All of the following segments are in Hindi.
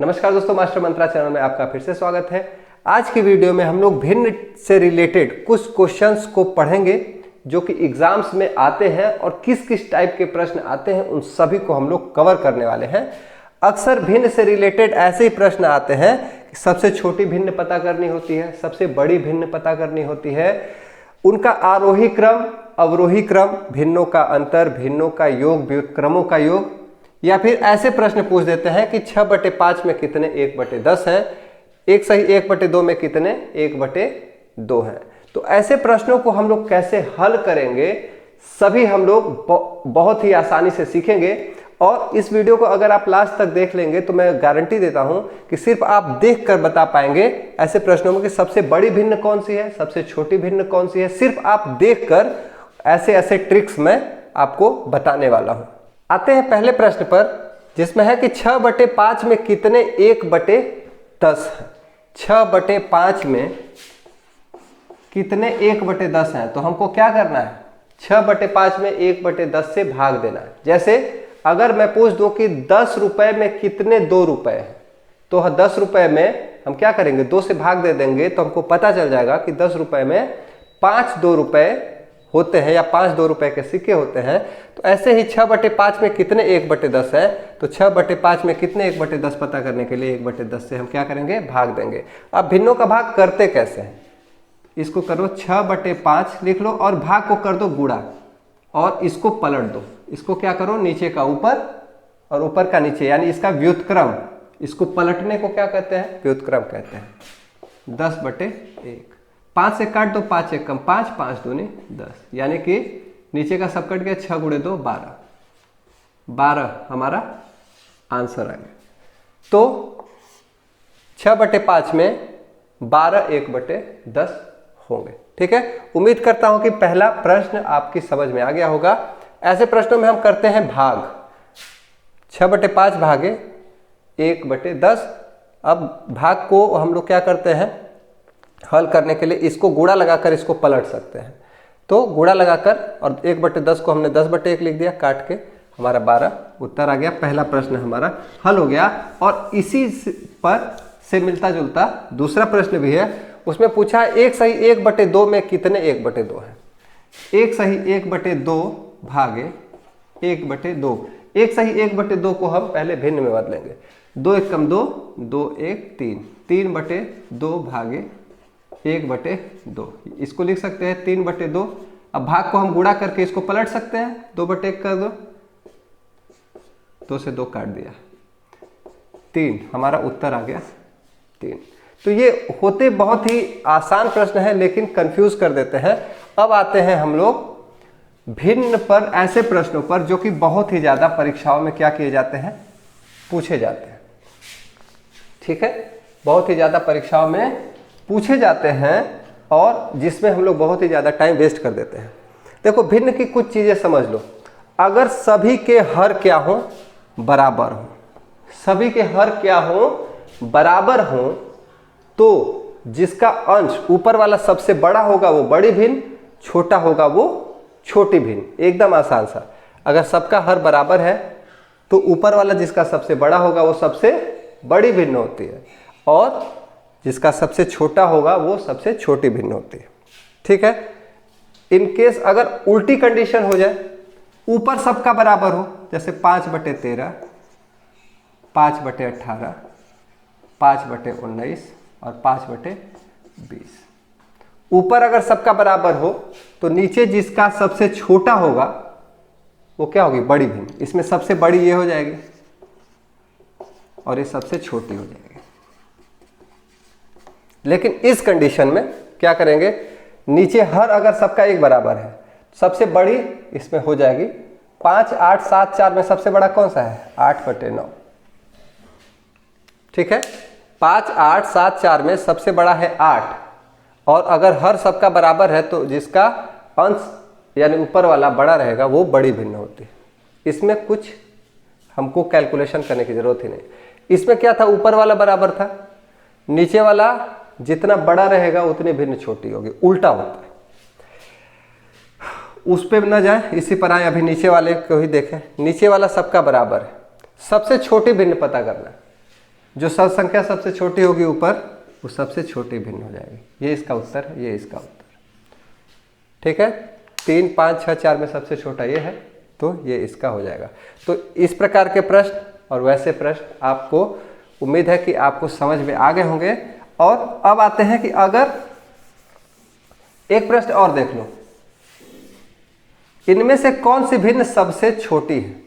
नमस्कार दोस्तों, मास्टर मंत्रा चैनल में आपका फिर से स्वागत है। आज की वीडियो में हम लोग भिन्न से रिलेटेड कुछ क्वेश्चंस को पढ़ेंगे जो कि एग्जाम्स में आते हैं और किस किस टाइप के प्रश्न आते हैं उन सभी को हम लोग कवर करने वाले हैं। अक्सर भिन्न से रिलेटेड ऐसे ही प्रश्न आते हैं कि सबसे छोटी भिन्न पता करनी होती है, सबसे बड़ी भिन्न पता करनी होती है, उनका आरोही क्रम, अवरोही क्रम, भिन्नों का अंतर, भिन्नों का योग, व्युत्क्रमों का योग, या फिर ऐसे प्रश्न पूछ देते हैं कि 6/5 में कितने 1/10 हैं, 1 सही 1/2 में कितने 1/2 हैं। तो ऐसे प्रश्नों को हम लोग कैसे हल करेंगे सभी हम लोग बहुत ही आसानी से सीखेंगे। और इस वीडियो को अगर आप लास्ट तक देख लेंगे तो मैं गारंटी देता हूं कि सिर्फ आप देखकर बता पाएंगे ऐसे प्रश्नों में कि सबसे बड़ी भिन्न कौन सी है, सबसे छोटी भिन्न कौन सी है। सिर्फ आप देखकर ऐसे ऐसे ट्रिक्स मैं आपको बताने वाला हूं। आते हैं पहले प्रश्न पर, जिसमें है कि 6/5 में कितने 1/10 हैं। 6/5 में कितने 1/10 हैं। तो हमको क्या करना है, 6/5 में 1/10 से भाग देना है। जैसे अगर मैं पूछ दूं कि 10 रुपए में कितने 2 रुपए हैं, तो 10 रुपए में हम क्या करेंगे, 2 से भाग दे देंगे तो हमको पता चल जाएगा कि 10 रुपए में 5 2 रुपए होते हैं या 5 2 रुपए के सिक्के होते हैं। तो ऐसे ही 6/5 में कितने 1/10 है, तो 6/5 में कितने 1/10 पता करने के लिए 1/10 से हम क्या करेंगे, भाग देंगे। अब भिन्नों का भाग करते कैसे हैं, इसको करो 6/5 लिख लो और भाग को कर दो गुणा और इसको पलट दो। इसको क्या करो, नीचे का ऊपर और ऊपर का नीचे, यानी इसका व्युत्क्रम। इसको पलटने को क्या कहते हैं, व्युत्क्रम कहते हैं। 10/1, 5 से काट दो, 5 1 कम 5, 5 दूनी 10, यानी कि नीचे का सब कट गया, 6 × 2 12, 12 हमारा आंसर आ गया। तो 6/5 में 12 1/10 होंगे। ठीक है, उम्मीद करता हूं कि पहला प्रश्न आपकी समझ में आ गया होगा। ऐसे प्रश्नों में हम करते हैं भाग, 6/5 भागे 1/10। अब भाग को हम लोग क्या करते हैं, हल करने के लिए इसको गुणा लगाकर इसको पलट सकते हैं। तो गुणा लगाकर और 1/10 को हमने 10/1 लिख दिया, काट के हमारा 12 उत्तर आ गया। पहला प्रश्न हमारा हल हो गया। और इसी पर से मिलता जुलता दूसरा प्रश्न भी है। उसमें पूछा है 1 सही 1/2 में कितने 1/2 हैं। 1 सही 1/2 भागे 1/2। 1 सही 1/2 को हम पहले भिन्न में बदलेंगे। 2 1 कम 2, 2 1 3, 3/2 भागे 1/2। इसको लिख सकते हैं 3/2। अब भाग को हम गुणा करके इसको पलट सकते हैं, 2/1 कर दो, 2 से 2 काट दिया, 3 हमारा उत्तर आ गया 3। तो ये होते बहुत ही आसान प्रश्न है लेकिन कंफ्यूज कर देते हैं। अब आते हैं हम लोग भिन्न पर, ऐसे प्रश्नों पर जो कि बहुत ही ज्यादा परीक्षाओं में क्या किए जाते हैं, पूछे जाते हैं। ठीक है, बहुत ही ज्यादा परीक्षाओं में पूछे जाते हैं और जिसमें हम लोग बहुत ही ज्यादा टाइम वेस्ट कर देते हैं। देखो, भिन्न की कुछ चीजें समझ लो। अगर सभी के हर क्या हो, बराबर हो, सभी के हर क्या हो, बराबर हो, तो जिसका अंश ऊपर वाला सबसे बड़ा होगा वो बड़ी भिन्न, छोटा होगा वो छोटी भिन्न। एकदम आसान सा। अगर सबका हर बराबर है तो ऊपर वाला जिसका सबसे बड़ा होगा वो सबसे बड़ी भिन्न होती है और जिसका सबसे छोटा होगा वो सबसे छोटी भिन्न होती है। ठीक है, इनकेस अगर उल्टी कंडीशन हो जाए, ऊपर सबका बराबर हो, जैसे 5/13, 5/18, 5/19 और 5/20। ऊपर अगर सबका बराबर हो तो नीचे जिसका सबसे छोटा होगा वो क्या होगी, बड़ी भिन्न। इसमें सबसे बड़ी ये हो जाएगी और ये सबसे छोटी हो जाएगी। लेकिन इस कंडीशन में क्या करेंगे, नीचे हर अगर सबका एक बराबर है, सबसे बड़ी इसमें हो जाएगी 5 8 7 4 में सबसे बड़ा कौन सा है, 8/9। ठीक है, 5 8 7 4 में सबसे बड़ा है 8 और अगर हर सबका बराबर है तो जिसका अंश यानी ऊपर वाला बड़ा रहेगा वो बड़ी भिन्न होती है। इसमें कुछ हमको कैलकुलेशन करने की जरूरत ही नहीं। इसमें क्या था, ऊपर वाला बराबर था, नीचे वाला जितना बड़ा रहेगा उतनी भिन्न छोटी होगी, उल्टा होता है। उस पे न जाए, इसी पर आए, अभी नीचे वाले को ही देखें। नीचे वाला सबका बराबर है, सबसे छोटी भिन्न पता करना है। जो सब संख्या सबसे छोटी होगी ऊपर, वो सबसे छोटी भिन्न हो जाएगी। ये इसका उत्तर है, ये इसका उत्तर। ठीक है, 3, 5, 6, 4 में सबसे छोटा ये है, तो ये इसका हो जाएगा। तो इस प्रकार के प्रश्न और वैसे प्रश्न आपको उम्मीद है कि आपको समझ में आ गए होंगे। और अब आते हैं कि अगर एक प्रश्न और देख लो, इनमें से कौन सी भिन्न सबसे छोटी है?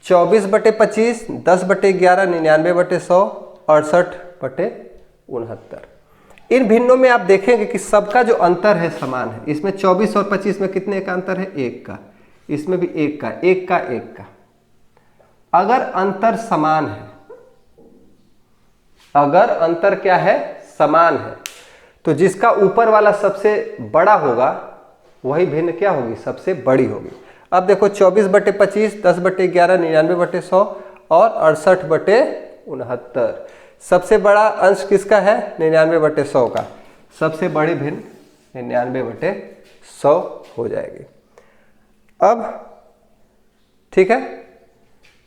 24/25, 10/11, 99/100, 68/69। इन भिन्नों में आप देखेंगे कि सबका जो अंतर है समान है। इसमें 24 और 25 में कितने का अंतर है? 1 का। इसमें भी 1 का, 1 का, 1 का। अगर अंतर समान है, अगर अंतर क्या है? समान है, तो जिसका ऊपर वाला सबसे बड़ा होगा वही भिन्न क्या होगी? सबसे बड़ी होगी। अब देखो 24/25, 10/11, 99/100 और 68/69। सबसे बड़ा अंश किसका है? 99/100 का। सबसे बड़ी भिन्न 99/100 हो जाएगी। अब ठीक है,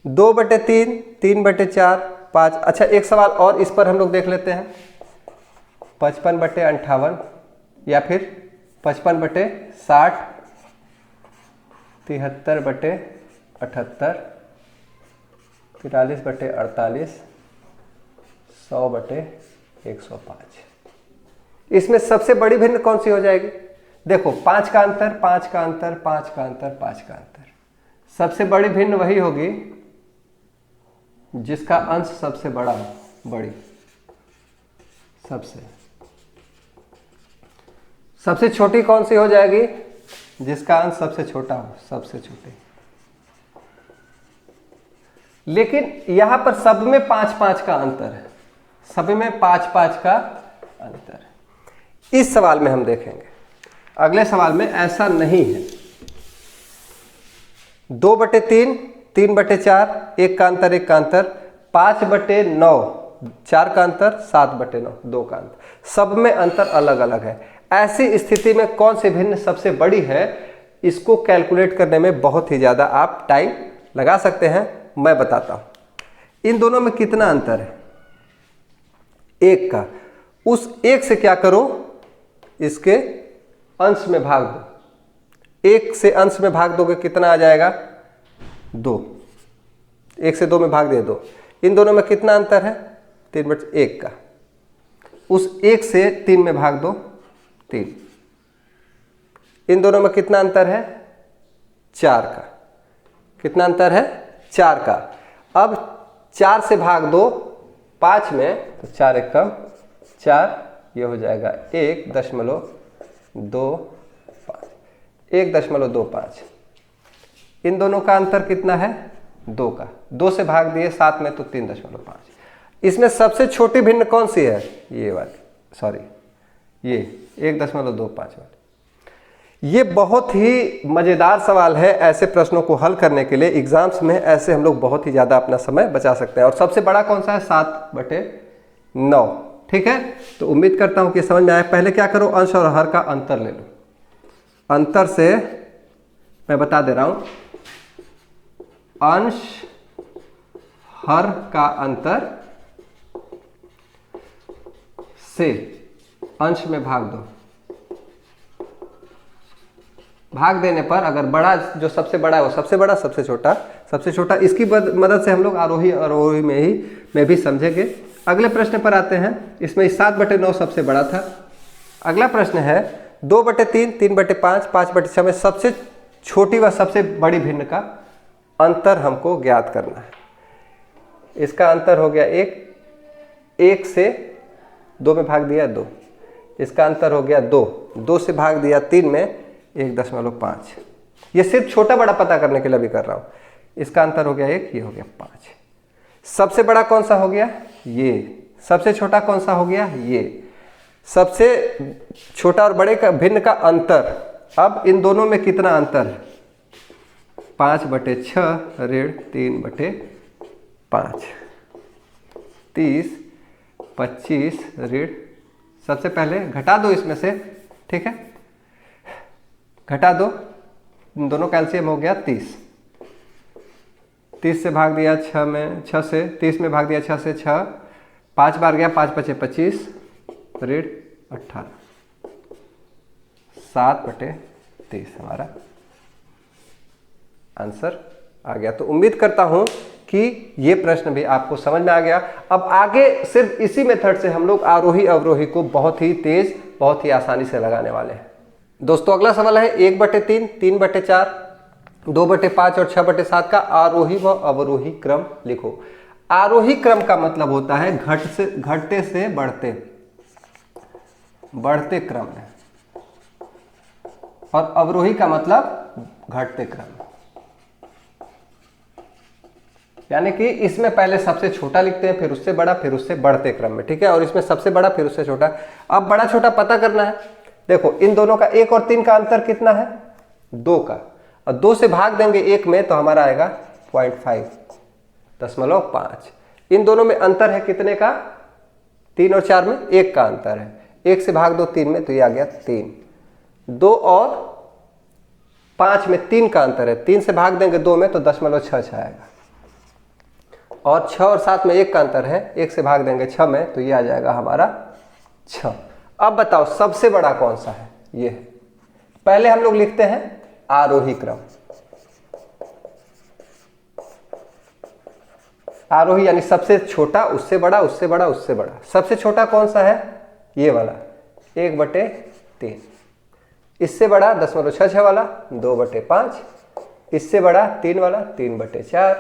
2/3, 3/4, 5। अच्छा, एक सवाल और इस पर हम लोग देख लेते हैं। 55/58 या फिर 55/60, 73/78, 43/48, 100/105। इसमें सबसे बड़ी भिन्न कौन सी हो जाएगी? देखो 5 का अंतर, 5 का अंतर, 5 का अंतर, 5 का अंतर। सबसे बड़ी भिन्न वही होगी जिसका अंश सबसे बड़ा हो, बड़ी। सबसे छोटी कौन सी हो जाएगी? जिसका अंश सबसे छोटा हो, सबसे छोटी। लेकिन यहां पर सब में 5-5 का अंतर है, सब में 5-5 का अंतर है। इस सवाल में हम देखेंगे, अगले सवाल में ऐसा नहीं है। 2/3, 3/4, 1 का अंतर, 1 का अंतर, 5/9, 4 का अंतर, 7/9, 2 का अंतर। सब में अंतर अलग अलग है। ऐसी स्थिति में कौन सी भिन्न सबसे बड़ी है, इसको कैलकुलेट करने में बहुत ही ज़्यादा आप टाइम लगा सकते हैं। मैं बताता हूँ इन दोनों में कितना अंतर है। 1 का, उस 1 से क्या करो? इसके अंश में भाग दो। 1 से अंश में भाग दोगे कितना आ जाएगा? 2। 1 से 2 में भाग दे 2। इन दोनों में कितना अंतर है? 3/1 का। उस 1 से 3 में भाग दो, 3। इन दोनों में कितना अंतर है? 4 का। कितना अंतर है? 4 का। अब 4 से भाग दो 5 में, तो 4 1 कम 4, ये हो जाएगा 1.25, 1.25। इन दोनों का अंतर कितना है? 2 का। 2 से भाग दिए 7 में, तो 3.5। इसमें सबसे छोटी भिन्न कौन सी है? ये वाली, सॉरी, ये 1.25 वाली। ये बहुत ही मज़ेदार सवाल है। ऐसे प्रश्नों को हल करने के लिए एग्जाम्स में ऐसे हम लोग बहुत ही ज़्यादा अपना समय बचा सकते हैं। और सबसे बड़ा कौन सा है? 7/9। ठीक है, तो उम्मीद करता हूँ कि समझ में आया। पहले क्या करो? अंश और हर का अंतर ले लो। अंतर से मैं बता दे रहा हूँ, अंश हर का अंतर से अंश में भाग दो। भाग देने पर अगर बड़ा, जो सबसे बड़ा है वो सबसे बड़ा, सबसे छोटा सबसे छोटा। इसकी मदद से हम लोग आरोही अवरोही में भी समझेंगे। अगले प्रश्न पर आते हैं। इसमें 7/9 सबसे बड़ा था। अगला प्रश्न है 2/3, 3/5, 5/6 में सबसे छोटी व सबसे बड़ी भिन्न का अंतर हमको ज्ञात करना है। इसका अंतर हो गया 1, 1 से 2 में भाग दिया 2। इसका अंतर हो गया 2, 2 से भाग दिया 3 में, 1.5। ये सिर्फ छोटा बड़ा पता करने के लिए भी कर रहा हूँ। इसका अंतर हो गया 1, ये हो गया 5। सबसे बड़ा कौन सा हो गया? ये। सबसे छोटा कौन सा हो गया? ये। सबसे छोटा और बड़े का भिन्न का अंतर। अब इन दोनों में कितना अंतर है? 5/6 ऋण 3/5, 30, 25 ऋण। सबसे पहले घटा दो इसमें से, ठीक है, घटा दो। इन दोनों का एलसीएम हो गया 30। 30 से भाग दिया 6 में, 6 से 30 में भाग दिया 6 से 6, 5 बार गया, 5 पचे 25, ऋण 18, 7/30 हमारा आंसर आ गया। तो उम्मीद करता हूं कि ये प्रश्न भी आपको समझ में आ गया। अब आगे सिर्फ इसी मेथड से हम लोग आरोही अवरोही को बहुत ही तेज, बहुत ही आसानी से लगाने वाले हैं। दोस्तों अगला सवाल है 1/3, 3/4, 2/5 और 6/7 का आरोही व अवरोही क्रम लिखो। आरोही क्रम का मतलब होता है घटते से बढ़ते क्रम में, और अवरोही का मतलब घटते क्रम, यानी कि इसमें पहले सबसे छोटा लिखते हैं, फिर उससे बड़ा, फिर उससे बढ़ते क्रम में, ठीक है। और इसमें सबसे बड़ा फिर उससे छोटा। अब बड़ा छोटा पता करना है। देखो इन दोनों का 1 और 3 का अंतर कितना है? 2 का, और 2 से भाग देंगे 1 में तो हमारा आएगा 0.5, 0.5। इन दोनों में अंतर है कितने का? 3 और 4 में 1 का अंतर है। 1 से भाग दो 3 में तो ये आ गया 3। 2 और 5 में 3 का अंतर है, 3 से भाग देंगे 2 में तो 0.6 आएगा। और 6 और 7 में 1 का अंतर है, 1 से भाग देंगे 6 में तो ये आ जाएगा हमारा 6। अब बताओ सबसे बड़ा कौन सा है? ये है। पहले हम लोग लिखते हैं आरोही क्रम। आरोही यानी सबसे छोटा, उससे बड़ा, उससे बड़ा, उससे बड़ा। सबसे छोटा कौन सा है? ये वाला 1/3। इससे बड़ा 0.6 वाला 2/5। इससे बड़ा 3 वाला 3/4,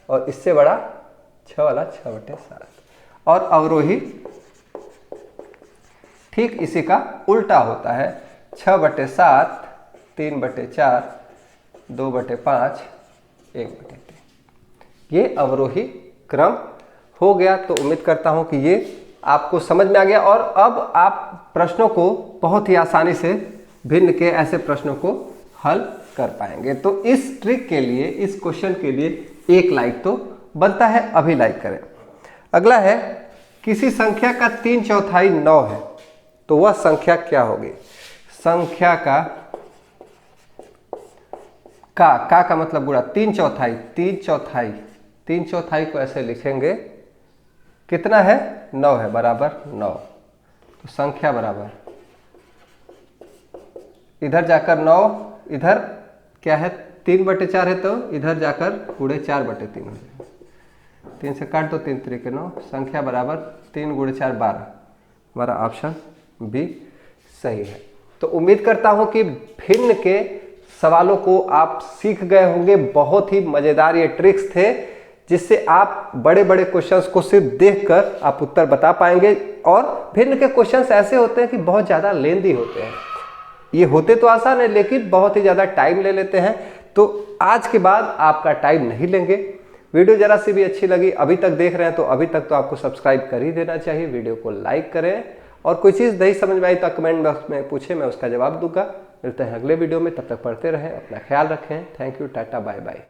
और इससे बड़ा 6 वाला 6/7। और अवरोही ठीक इसी का उल्टा होता है, 6/7, 3/4, 2/5, 1/3। ये अवरोही क्रम हो गया। तो उम्मीद करता हूं कि ये आपको समझ में आ गया, और अब आप प्रश्नों को बहुत ही आसानी से भिन्न के ऐसे प्रश्नों को हल कर पाएंगे। तो इस ट्रिक के लिए, इस क्वेश्चन के लिए 1 लाइक तो बनता है, अभी लाइक करें। अगला है किसी संख्या का 3/4 9 है, तो वह संख्या क्या होगी? संख्या का मतलब गुणा 3/4, 3/4 को ऐसे लिखेंगे, कितना है? 9 है, बराबर 9। तो संख्या बराबर इधर जाकर 9, इधर क्या है? 3/4 है, तो इधर जाकर गुणे 4/3 हो जाएगा। 3 से काट दो, 3 3 के 9, संख्या बराबर 3 × 4 12। हमारा ऑप्शन बी सही है। तो उम्मीद करता हूं कि भिन्न के सवालों को आप सीख गए होंगे। बहुत ही मजेदार ये ट्रिक्स थे, जिससे आप बड़े बड़े क्वेश्चंस को सिर्फ देखकर आप उत्तर बता पाएंगे। और भिन्न के क्वेश्चंस ऐसे होते हैं कि बहुत ज़्यादा लेंदी होते हैं। ये होते तो आसान है, लेकिन बहुत ही ज़्यादा टाइम ले लेते हैं। तो आज के बाद आपका टाइम नहीं लेंगे। वीडियो जरा सी भी अच्छी लगी, अभी तक देख रहे हैं तो अभी तक तो आपको सब्सक्राइब कर ही देना चाहिए। वीडियो को लाइक करें, और कोई चीज़ नहीं समझ में आई तो कमेंट बॉक्स में पूछे, मैं उसका जवाब दूंगा। मिलते हैं अगले वीडियो में, तब तक पढ़ते रहें, अपना ख्याल रखें। Thank you, tata, bye bye.